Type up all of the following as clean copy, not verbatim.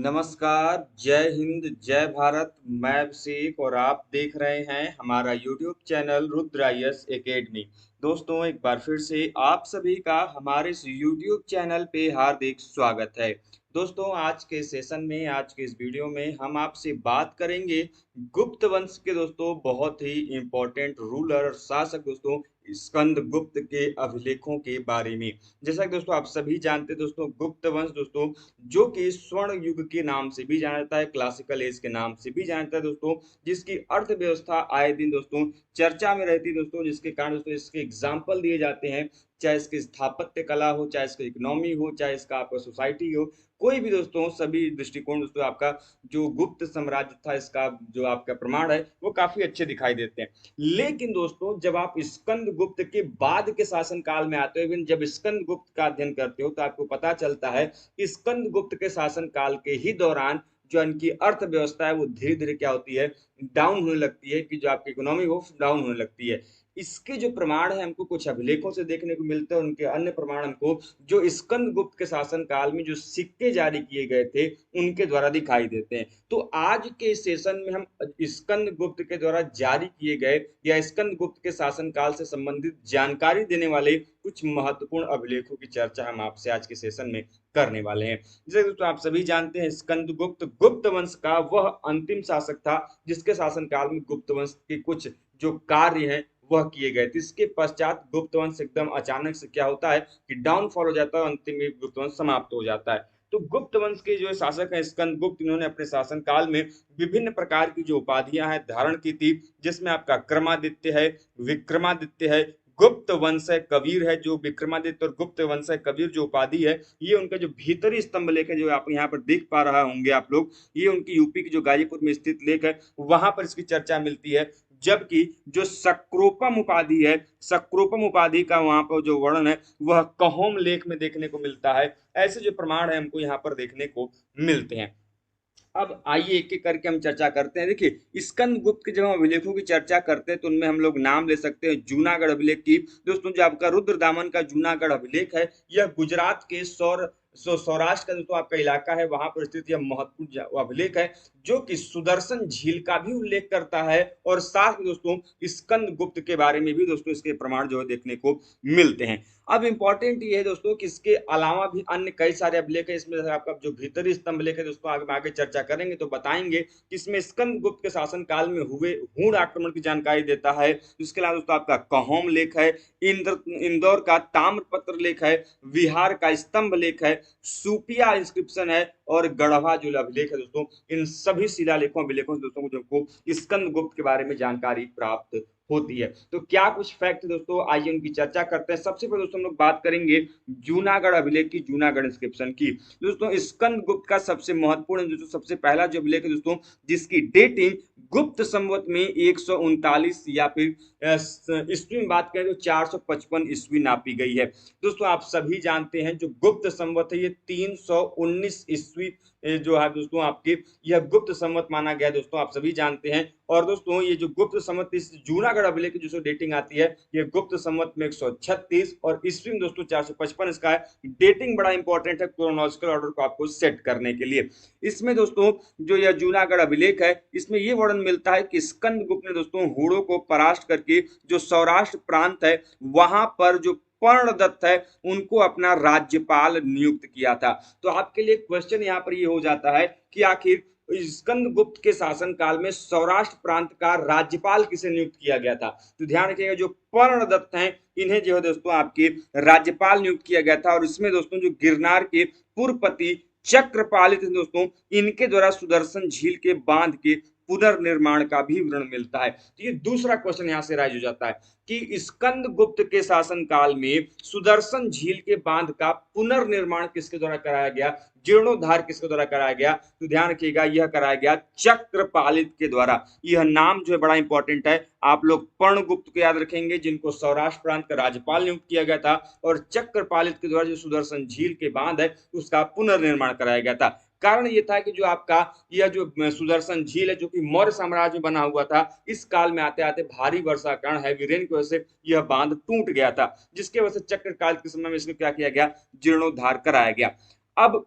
नमस्कार, जय हिंद, जय भारत। मैं अभिषेक और आप देख रहे हैं हमारा YouTube channel Rudra IAS academy. दोस्तों, एक बार फिर से आप सभी का हमारे इस यूट्यूब चैनल पे हार्दिक स्वागत है। दोस्तों, आज के सेशन में, आज के इस वीडियो में हम आपसे बात करेंगे गुप्त वंश के दोस्तों बहुत ही इंपॉर्टेंट रूलर और शासक दोस्तों स्कंद गुप्त के अभिलेखों के बारे में। जैसा कि दोस्तों आप सभी जानते हैं दोस्तों, गुप्त वंश दोस्तों जो कि स्वर्ण युग के नाम से भी जाना जाता है, क्लासिकल एज के नाम से भी जाना जाता है दोस्तों, जिसकी अर्थव्यवस्था आए दिन दोस्तों चर्चा में रहती है दोस्तों, जिसके कारण दोस्तों इसके एग्जाम्पल दिए जाते हैं। चाहे इसकी स्थापत्य कला हो, चाहे इसकी इकोनॉमी हो, चाहे इसका आपका सोसाइटी हो, कोई भी दोस्तों सभी दृष्टिकोण दोस्तों आपका जो गुप्त साम्राज्य था इसका जो आपका प्रमाण है वो काफी अच्छे दिखाई देते हैं। लेकिन दोस्तों जब आप स्कंद गुप्त के बाद के शासन काल में आते हो, जब स्कंद गुप्त का अध्ययन करते हो तो आपको पता चलता है स्कंद गुप्त के शासन काल के ही दौरान जो इनकी अर्थव्यवस्था है वो धीरे धीरे क्या होती है, डाउन होने लगती है, कि जो आपकी इकोनॉमी वो डाउन होने लगती है। इसके जो प्रमाण है हमको कुछ अभिलेखों से देखने को मिलते हैं, उनके अन्य प्रमाण हमको जो स्कंद गुप्त के शासन काल में जो सिक्के जारी किए गए थे उनके द्वारा दिखाई देते हैं। तो आज के सेशन में हम स्कंद गुप्त के द्वारा जारी किए गए या स्कंद गुप्त के शासन काल से संबंधित जानकारी देने वाले कुछ महत्वपूर्ण अभिलेखों की चर्चा हम आपसे आज के सेशन में करने वाले हैं। जैसे दोस्तों आप सभी जानते हैं स्कंदगुप्त गुप्त वंश का वह अंतिम शासक था जिसके शासनकाल में गुप्त वंश के कुछ जो कार्य हैं वह किए गए थे। इसके पश्चात गुप्त वंश एकदम अचानक से क्या होता है कि डाउनफॉल हो जाता है, अंतिम में गुप्त वंश समाप्त हो जाता है। तो गुप्त वंश के जो शासक हैं स्कंदगुप्त, इन्होंने अपने शासन काल में विभिन्न प्रकार की जो उपाधियां हैं धारण की थी, जिसमें आपका क्रमादित्य है, विक्रमादित्य है, गुप्त वंश है, कबीर है। जो विक्रमादित्य और गुप्त वंश है, कबीर जो उपाधि है, ये उनका जो भीतरी स्तंभ लेख है जो आप यहाँ पर देख पा रहा होंगे आप लोग, ये उनकी यूपी की जो गाजीपुर में स्थित लेख है वहां पर इसकी चर्चा मिलती है। जबकि जो सक्रोपम उपाधि है, सक्रोपम उपाधि का वहां पर जो वर्णन है वह कहोम लेख में देखने को मिलता है। ऐसे जो प्रमाण है हमको यहाँ पर देखने को मिलते हैं। अब आइए एक एक करके हम चर्चा करते हैं। देखिए स्कंद गुप्त के जब हम अभिलेखों की चर्चा करते हैं तो उनमें हम लोग नाम ले सकते हैं जूनागढ़ अभिलेख की। दोस्तों जो आपका रुद्रदामन का जूनागढ़ अभिलेख है यह गुजरात के सौराष्ट्र का दोस्तों आपका इलाका है, वहां पर स्थित यह महत्वपूर्ण अभिलेख है जो कि सुदर्शन झील का भी उल्लेख करता है। और साथ में दोस्तों स्कंद गुप्त के बारे में भी दोस्तों इसके प्रमाण जो है देखने को मिलते हैं। अब इंपॉर्टेंट ये है दोस्तों कि इसके अलावा भी अन्य कई सारे अभिलेख है। इसमें आपका जो भीतरी स्तंभ लेख है दोस्तों आगे चर्चा करेंगे तो बताएंगे कि इसमें स्कंद गुप्त के शासन काल में हुए हूण आक्रमण की जानकारी देता है। इसके अलावा दोस्तों आपका कहोम लेख है, इंदौर का ताम्रपत्र लेख है, विहार का स्तंभ लेख है, सुपिया इंस्क्रिप्शन है और गढ़वा जो अभिलेख है दोस्तों, इन सभी शिलालेखों अभिलेखों से दोस्तों को स्कंद गुप्त के बारे में जानकारी प्राप्त होती है। तो क्या कुछ फैक्ट दोस्तों, आइए उनकी चर्चा करते हैं। सबसे पहले दोस्तों हम लोग बात करेंगे जूनागढ़ अभिलेख की, जूनागढ़ इंस्क्रिप्शन की। दोस्तों स्कंद गुप्त का सबसे महत्वपूर्ण दोस्तों सबसे पहला जो अभिलेख है दोस्तों जिसकी डेटिंग गुप्त संवत में 139 या फिर ईस्वी में बात करें तो 455 ईस्वी नापी गई है। दोस्तों आप सभी जानते हैं जो गुप्त संवत है ये 319 ईस्वी जो है दोस्तों आपके यह गुप्त संवत माना गया दोस्तों, आप सभी जानते हैं। और दोस्तों ये जो गुप्त संवत इस जूनागढ़ अभिलेख की जो डेटिंग आती है ये गुप्त संवत में 136 और ईस्वी में दोस्तों 455 इसका है। डेटिंग बड़ा इंपॉर्टेंट है क्रोनोलॉजिकल ऑर्डर को आपको सेट करने के लिए। इसमें दोस्तों जो यह जूनागढ़ अभिलेख है इसमें यह वर्णन मिलता है कि स्कंद गुप्त ने दोस्तों हूणों को परास्त करके जो सौराष्ट्र प्रांत है वहां पर जो पर्णदत्त है उनको अपना राज्यपाल नियुक्त किया था। तो आपके लिए क्वेश्चन यहाँ पर ये हो जाता है कि आखिर स्कंद गुप्त के शासन काल में सौराष्ट्र प्रांत का राज्यपाल किसे नियुक्त किया गया था। तो ध्यान रखिएगा जो पर्णदत्त हैं इन्हें जो है दोस्तों आपके राज्यपाल नियुक्त किया गया था। और इसमें दोस्तों जो गिरनार के पुरपति चक्रपालित दोस्तों इनके द्वारा सुदर्शन झील के बांध के पुनर्निर्माण का भी विवरण मिलता है। तो ये दूसरा क्वेश्चन यहां से राइज हो जाता है कि स्कंद गुप्त के शासन काल में सुदर्शन झील के बांध का पुनर्निर्माण किसके द्वारा कराया गया, जीर्णोद्धार किसके द्वारा कराया गया। तो ध्यान रखिएगा यह कराया गया चक्रपालित के द्वारा। यह नाम जो है बड़ा इंपॉर्टेंट है, आप लोग पर्णगुप्त को याद रखेंगे जिनको सौराष्ट्र प्रांत का राज्यपाल नियुक्त किया गया था, और चक्रपालित के द्वारा जो सुदर्शन झील के बांध है उसका पुनर्निर्माण कराया गया था। कारण ये था कि जो आपका यह जो सुदर्शन झील है जो कि मौर्य साम्राज्य में बना हुआ था, इस काल में आते आते भारी वर्षा कारण हैवी रेन की वजह से यह बांध टूट गया था, जिसके वजह से चक्रकाल के समय में इसको क्या किया गया, जीर्णोद्धार कराया गया। अब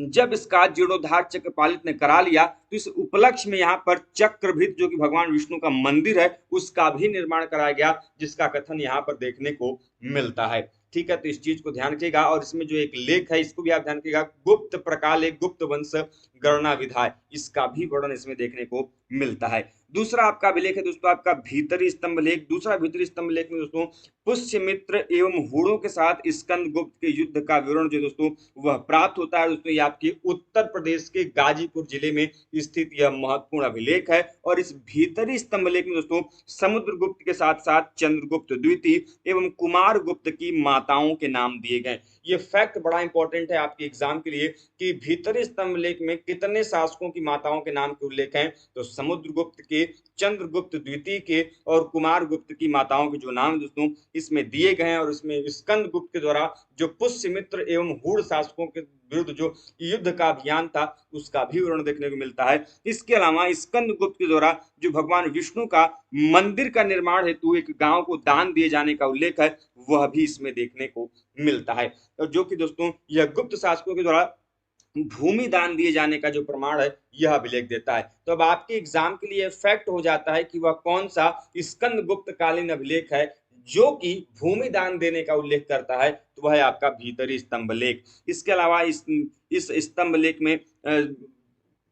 जब इसका जीर्णोद्धार चक्रपालित ने करा लिया तो इस उपलक्ष्य में यहाँ पर चक्रभृत जो कि भगवान विष्णु का मंदिर है उसका भी निर्माण कराया गया, जिसका कथन यहाँ पर देखने को मिलता है। ठीक है, तो इस चीज को ध्यान रखिएगा। और इसमें जो एक लेख है इसको भी आप ध्यान रखिएगा, गुप्त प्रकाल गुप्त वंश गणना विधाय, इसका भी वर्णन इसमें देखने को मिलता है। दूसरा आपका अभिलेख है दोस्तों आपका भीतरी स्तंभ लेख। दूसरा भीतरी स्तंभ लेख में दोस्तों पुष्यमित्र एवं हूणों के साथ स्कंद गुप्त के युद्ध का विवरण जो दोस्तों वह प्राप्त होता है। दोस्तों ये आपके उत्तर प्रदेश के गाजीपुर जिले में स्थित यह महत्वपूर्ण अभिलेख है। और इस भीतरी स्तंभ लेख में दोस्तों समुद्रगुप्त के साथ साथ चंद्रगुप्त द्वितीय एवं कुमार गुप्त की माताओं के नाम दिए गए। ये फैक्ट बड़ा इंपॉर्टेंट है आपके एग्जाम के लिए कि भीतरी स्तंभ लेख में कितने शासकों की माताओं के नाम के उल्लेख हैं। तो समुद्रगुप्त के, चंद्रगुप्त द्वितीय के और कुमार गुप्त की माताओं के जो नाम दोस्तों इसमें दिए गए हैं। और इसमें स्कंद गुप्त के द्वारा जो पुष्यमित्र एवं हूण शासकों के विरुद्ध जो युद्ध का अभियान था उसका भी विवरण देखने को मिलता है। इसके अलावा स्कंद गुप्त के द्वारा जो भगवान विष्णु का मंदिर का निर्माण हेतु एक गांव को दान दिए जाने का उल्लेख है वह भी इसमें देखने को मिलता है। और जो कि दोस्तों यह गुप्त शासकों के द्वारा भूमि दान दिए जाने का जो प्रमाण है यह अभिलेख देता है। तो अब आपके एग्जाम के लिए फैक्ट हो जाता है कि वह कौन सा स्कंद गुप्त कालीन अभिलेख है जो कि भूमि दान देने का उल्लेख करता है, तो वह है आपका भीतरी स्तंभ लेख। इसके अलावा इस स्तंभ लेख में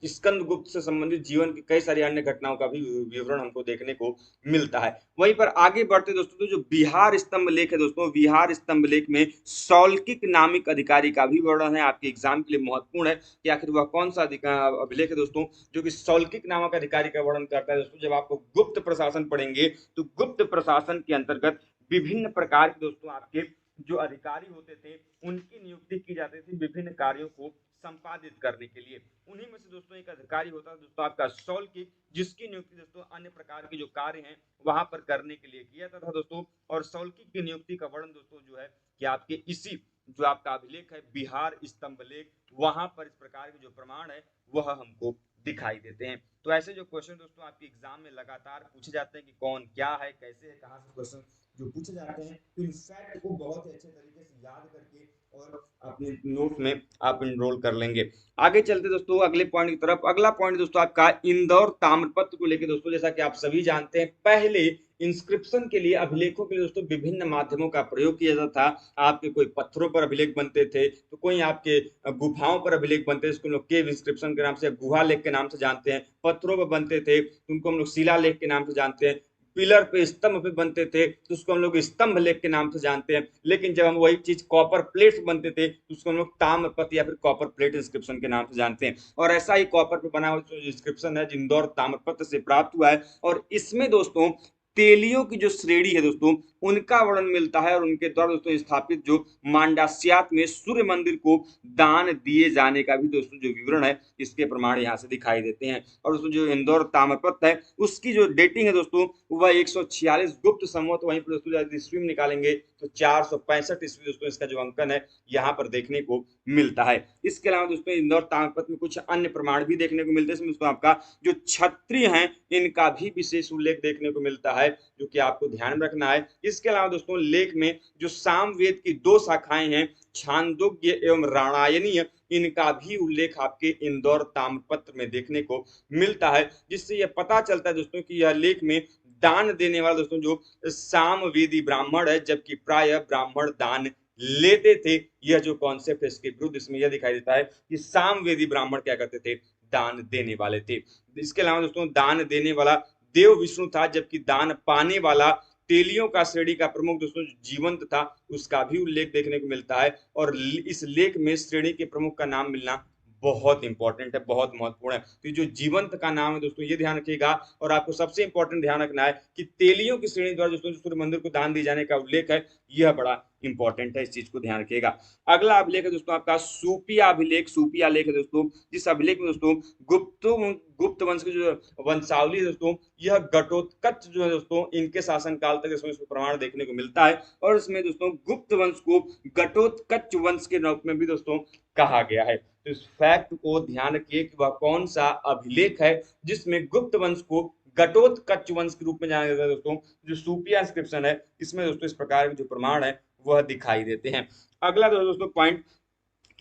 स्कंदगुप्त से संबंधित जीवन की कई सारी अन्य घटनाओं का भी विवरण हमको देखने को मिलता है। वहीं पर आगे बढ़ते दोस्तों तो जो बिहार स्तंभ लेख है दोस्तों, बिहार स्तंभ लेख में सौल्किक नामिक अधिकारी का भी वर्णन है। आपके एग्जाम के लिए महत्वपूर्ण है कि आखिर वह कौन सा अभिलेख है दोस्तों जो कि सौल्किक नामक अधिकारी का वर्णन करता है। दोस्तों जब आपको गुप्त प्रशासन पढ़ेंगे तो गुप्त प्रशासन के अंतर्गत विभिन्न प्रकार के दोस्तों आपके जो अधिकारी होते थे उनकी नियुक्ति की जाती थी विभिन्न कार्यों को संपादित करने के लिए। उन्हीं में से दोस्तों एक अधिकारी होता है दोस्तों आपका सौल्किक, जिसकी नियुक्ति दोस्तों अन्य प्रकार के जो कार्य हैं वहां पर करने के लिए किया जाता था दोस्तों। और सौल्किक की नियुक्ति का वर्णन दोस्तों जो है कि आपके इसी जो आपका अभिलेख है बिहार स्तंभ लेख, वहां पर इस प्रकार के जो प्रमाण है वह हमको दिखाई देते हैं। तो ऐसे जो क्वेश्चन दोस्तों आपके एग्जाम में लगातार पूछे जाते हैं कि कौन क्या है, कैसे है, कहाँ से क्वेश्चन जो पूछे जाते हैं, तो इन फैक्ट को बहुत ही अच्छे तरीके से याद करके और अपने नोट में आप इनरोल कर लेंगे। आगे चलते दोस्तों अगले पॉइंट की तरफ। अगला पॉइंट दोस्तों आपका इंदौर ताम्रपत्र को लेकर दोस्तों, जैसा कि आप सभी जानते हैं पहले इंस्क्रिप्शन के लिए अभिलेखों के लिए दोस्तों विभिन्न माध्यमों का प्रयोग किया जाता था। आपके कोई पत्थरों पर अभिलेख बनते थे तो कोई आपके गुफाओं पर अभिलेख बनते थे, इसको हम लोग केव इंस्क्रिप्शन के नाम से, गुहा लेख के नाम से जानते हैं। पत्थरों पर बनते थे तो उनको हम लोग शिला लेख के नाम से जानते हैं। पिलर पे स्तंभ पे बनते थे तो उसको हम लोग स्तंभ लेख के नाम से जानते हैं। लेकिन जब हम वही चीज कॉपर प्लेट बनते थे तो उसको हम लोग ताम्रपत्र या फिर कॉपर प्लेट इंस्क्रिप्शन के नाम से जानते हैं। और ऐसा ही कॉपर पे बना हुआ जो इंस्क्रिप्शन है इंदौर ताम्रपत्र से प्राप्त हुआ है। और इसमें दोस्तों तेलियों की जो श्रेणी है दोस्तों उनका वर्णन मिलता है और उनके द्वारा दोस्तों स्थापित जो मांडास्यात में सूर्य मंदिर को दान दिए जाने का भी दोस्तों जो विवरण है इसके प्रमाण यहाँ से दिखाई देते हैं। और दोस्तों जो इंदौर ताम्रपत्र है उसकी जो डेटिंग है दोस्तों वह 146 गुप्त संवत, वहीं पर दोस्तों ईस्वी में निकालेंगे तो 465 ईस्वी दोस्तों इसका जो अंकन है यहाँ पर देखने को मिलता है। इसके अलावा दोस्तों इंदौर ताम्रपत्र में कुछ अन्य प्रमाण भी देखने को मिलते हैं। इसमें दोस्तों आपका जो क्षत्रिय हैं इनका भी विशेष उल्लेख देखने को मिलता है जो कि आपको ध्यान में रखना है। इसके अलावा दोस्तों लेख में जो सामवेद की दो शाखाएं हैं छांदोग्य एवं रामायणीय, इनका भी उल्लेख आपके इंदौर ताम्रपत्र में देखने को मिलता है, जिससे यह पता चलता है दोस्तों कि यह लेख में दान देने वाला दोस्तों जो सामवेदी ब्राह्मण है, जबकि प्राय ब्राह्मण दान लेते थे। यह जो कॉन्सेप्ट है इसके विरुद्ध इसमें यह दिखाई देता है कि सामवेदी ब्राह्मण क्या करते थे, दान देने वाले थे। इसके अलावा दोस्तों दान देने वाला देव विष्णु था, जबकि दान पाने वाला तेलियों का श्रेणी का प्रमुख दोस्तों जीवंत था, उसका भी उल्लेख देखने को मिलता है। और इस लेख में श्रेणी के प्रमुख का नाम मिलना बहुत इंपॉर्टेंट है, बहुत महत्वपूर्ण है। तो जो जीवंत का नाम है दोस्तों ये ध्यान रखिएगा। और आपको सबसे इंपॉर्टेंट ध्यान रखना है कि तेलियों की श्रेणी द्वारा दोस्तों सूर्य मंदिर को दान दिए जाने का उल्लेख है, यह बड़ा इंपॉर्टेंट है, इस चीज को ध्यान रखिएगा। अगला अभिलेख है दोस्तों आपका सूपिया अभिलेख, सूपिया लेख है दोस्तों, जिस अभिलेख में दोस्तों गुप्त वंश की जो वंशावली दोस्तों यह घटोत्कच जो है दोस्तों इनके शासनकाल तक इसमें प्रमाण देखने को मिलता है। और इसमें दोस्तों गुप्त वंश को घटोत्कच वंश के रूप में भी दोस्तों कहा गया है। तो इस फैक्ट को ध्यान रखिए कि वह कौन सा अभिलेख है जिसमें गुप्त वंश को घटोत्कच वंश के रूप में जाना जाता है दोस्तों। जो सूपिया इंस्क्रिप्शन है इसमें दोस्तों इस प्रकार के जो प्रमाण है वह दिखाई देते हैं। अगला दोस्तों पॉइंट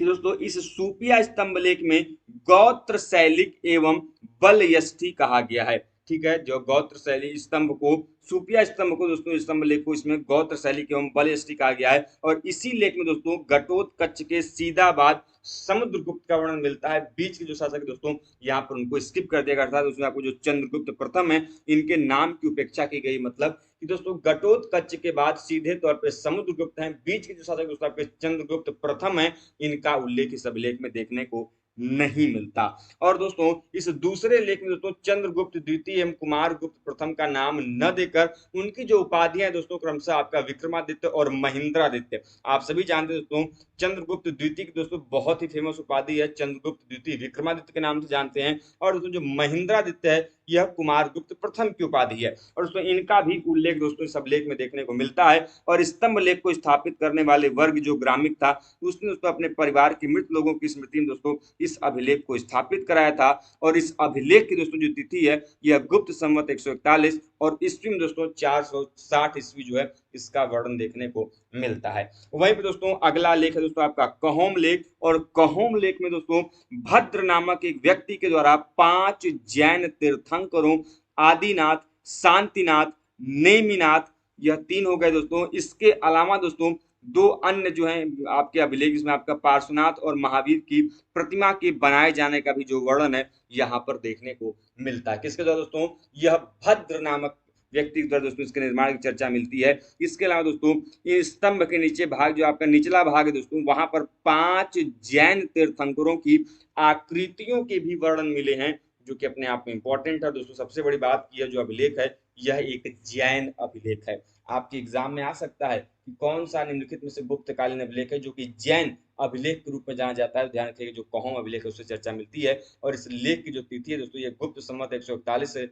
कि दोस्तों इस सूपिया स्तंभ लेख में गौत्र शैलिक एवं बलयष्टि कहा गया है। ठीक है, जो गौत्र शैली स्तंभ को, सूपिया स्तंभ को दोस्तों, स्तंभ लेख को इसमें गौत्र शैली एवं बलयष्टि कहा गया है। और इसी लेख में दोस्तों घटोत्कच के सीधा बाद समुद्रगुप्त का वर्णन मिलता है। बीच के जो शासक दोस्तों यहाँ पर उनको स्किप कर दिया गया था, उसमें आपको जो चंद्रगुप्त प्रथम है इनके नाम की उपेक्षा की गई। मतलब कि दोस्तों घटोत्कच के बाद सीधे तौर पे समुद्रगुप्त हैं, बीच के जो शासक दोस्तों आपके चंद्रगुप्त प्रथम है, इनका उल्लेख इस अभिलेख में देखने को नहीं मिलता। और दोस्तों इस दूसरे लेख में दोस्तों चंद्रगुप्त द्वितीय एवं कुमारगुप्त प्रथम का नाम न देकर उनकी जो उपाधियां दोस्तों क्रमशः आपका विक्रमादित्य और महेंद्रादित्य, आप सभी जानते हैं दोस्तों चंद्रगुप्त द्वितीय की दोस्तों बहुत ही फेमस उपाधि है चंद्रगुप्त द्वितीय, विक्रमादित्य के नाम से जानते हैं। और दोस्तों जो महेंद्रादित्य है यह कुमारगुप्त प्रथम की उपाधि है, और दोस्तों इनका भी उल्लेख दोस्तों इस अभिलेख में देखने को मिलता है। और स्तंभ लेख को स्थापित करने वाले वर्ग जो ग्रामिक था, उसने दोस्तों अपने परिवार के मृत लोगों की स्मृति में दोस्तों इस अभिलेख को स्थापित कराया था। और इस अभिलेख की दोस्तों जो तिथि है यह गुप्त संवत 141 और ईस्वी में दोस्तों 460 ईस्वी जो है इसका वर्णन देखने को मिलता है। वहीं पे दोस्तों अगला लेख है दोस्तों आपका कहोम लेख। और कहोम लेख में दोस्तों भद्र नामक एक व्यक्ति के द्वारा 5 जैन तीर्थंकरों आदिनाथ, शांतिनाथ, नेमिनाथ, यह 3 हो गए दोस्तों। इसके अलावा दोस्तों 2 अन्य जो हैं आपके अभिलेख, जिसमें आपका पार्श्वनाथ और महावीर की प्रतिमा के बनाए जाने का भी जो वर्णन है यहाँ पर देखने को मिलता है। किसके द्वारा दोस्तों? यह भद्र नामक व्यक्ति के द्वारा दोस्तों इसके निर्माण की चर्चा मिलती है। इसके अलावा दोस्तों इस स्तंभ के नीचे भाग जो आपका निचला भाग है दोस्तों, वहां पर 5 जैन तीर्थंकरों की आकृतियों के भी वर्णन मिले हैं, जो कि अपने आप में इंपॉर्टेंट है दोस्तों। सबसे बड़ी बात यह जो अभिलेख है यह एक जैन अभिलेख है। आपके एग्जाम में आ सकता है कि कौन सा निम्नलिखित में से गुप्तकालीन अभिलेख है जो कि जैन अभिलेख के रूप में जाना जाता है। ध्यान रखिएगा जो कहोम अभिलेख है उससे चर्चा मिलती है। और इस लेख की जो तिथि है दोस्तों ये गुप्त संवत 141 से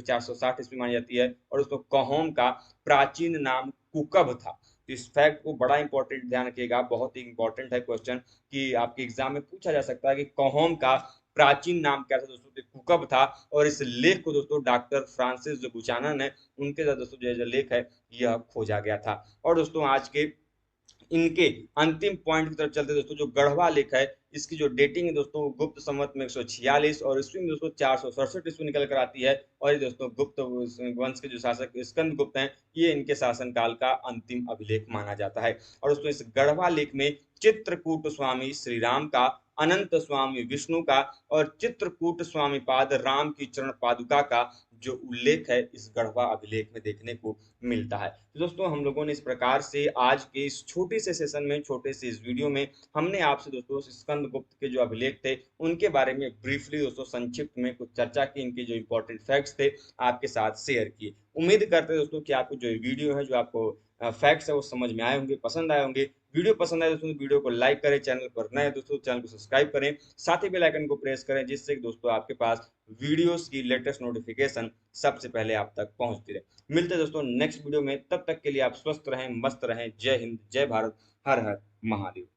460 ईस्वी मानी जाती है। और दोस्तों कहोम का प्राचीन नाम कुकब था। तो इस फैक्ट को बड़ा इंपॉर्टेंट ध्यान रखिएगा, बहुत ही इंपॉर्टेंट है क्वेश्चन, कि आपके एग्जाम में पूछा जा सकता है कि कहोम का प्राचीन नाम क्या था दोस्तों? कुकब था। और इस लेख को दोस्तों डॉक्टर फ्रांसिस जो बुचानन है उनके द्वारा दोस्तों जो लेख है यह खोजा गया था। और दोस्तों आज के इनके अंतिम पॉइंट की तरफ चलते दोस्तों, जो गढ़वा लेख है इसकी जो डेटिंग है दोस्तों गुप्त संवत में 146 और ईस्वी में दोस्तों 467 ईस्वी निकल कर आती है। और ये दोस्तों गुप्त वंश के जो शासक स्कंद गुप्त हैं ये इनके शासनकाल का अंतिम अभिलेख माना जाता है। और दोस्तों इस गढ़वा लेख में चित्रकूट स्वामी श्री राम का, अनंत स्वामी विष्णु का और चित्रकूट स्वामी पाद राम की चरण पादुका का जो उल्लेख है इस गढ़वा अभिलेख में देखने को मिलता है। तो दोस्तों हम लोगों ने इस प्रकार से आज के इस छोटे से सेशन में, छोटे से इस वीडियो में हमने आपसे दोस्तों स्कंद गुप्त के जो अभिलेख थे उनके बारे में ब्रीफली दोस्तों संक्षिप्त में कुछ चर्चा की, इनके जो इंपॉर्टेंट फैक्ट्स थे आपके साथ शेयर किए। उम्मीद करते हैं दोस्तों कि आपको जो वीडियो है, जो आपको फैक्ट्स है वो समझ में आए होंगे, पसंद आए होंगे। वीडियो पसंद आए दोस्तों वीडियो को लाइक करें, चैनल पर नए दोस्तों चैनल को सब्सक्राइब करें, साथ ही बेल आइकन को प्रेस करें, जिससे कि दोस्तों आपके पास वीडियोस की लेटेस्ट नोटिफिकेशन सबसे पहले आप तक पहुंचती रहे। मिलते हैं दोस्तों नेक्स्ट वीडियो में, तब तक के लिए आप स्वस्थ रहें, मस्त रहें। जय हिंद, जय भारत, हर हर महादेव।